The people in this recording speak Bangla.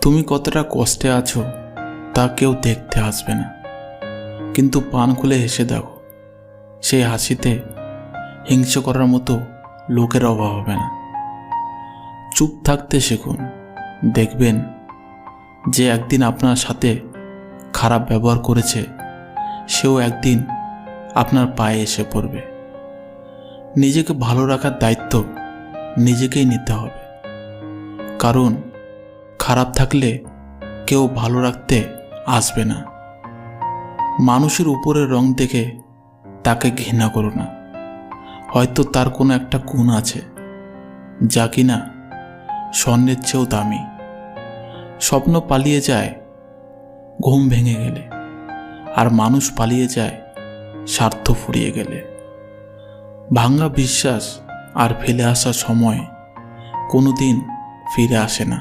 তুমি কতটা কষ্টে আছো তা কেউ দেখতে আসবে না, কিন্তু পান খুলে হেসে দেখো, সেই হাসিতে হিংসে করার মতো লোকের অভাব হবে না। চুপ থাকতে শিখুন, দেখবেন যে একদিন আপনার সাথে খারাপ ব্যবহার করেছে সেও একদিন আপনার পায়ে এসে পড়বে। নিজেকে ভালো রাখার দায়িত্ব নিজেকেই নিতে হবে, কারণ খারাপ থাকলে কেউ ভালো রাখতে আসবে না। মানুষের উপরের রং দেখে তাকে ঘৃণা করো না, হয়তো তার কোনো একটা গুণ আছে যা কিনা স্বর্ণের চেয়েও দামি। স্বপ্ন পালিয়ে যায় ঘুম ভেঙে গেলে, আর মানুষ পালিয়ে যায় স্বার্থ ফুরিয়ে গেলে। ভাঙা বিশ্বাস আর ফেলে আসা সময় কোনো দিন ফিরে আসে না।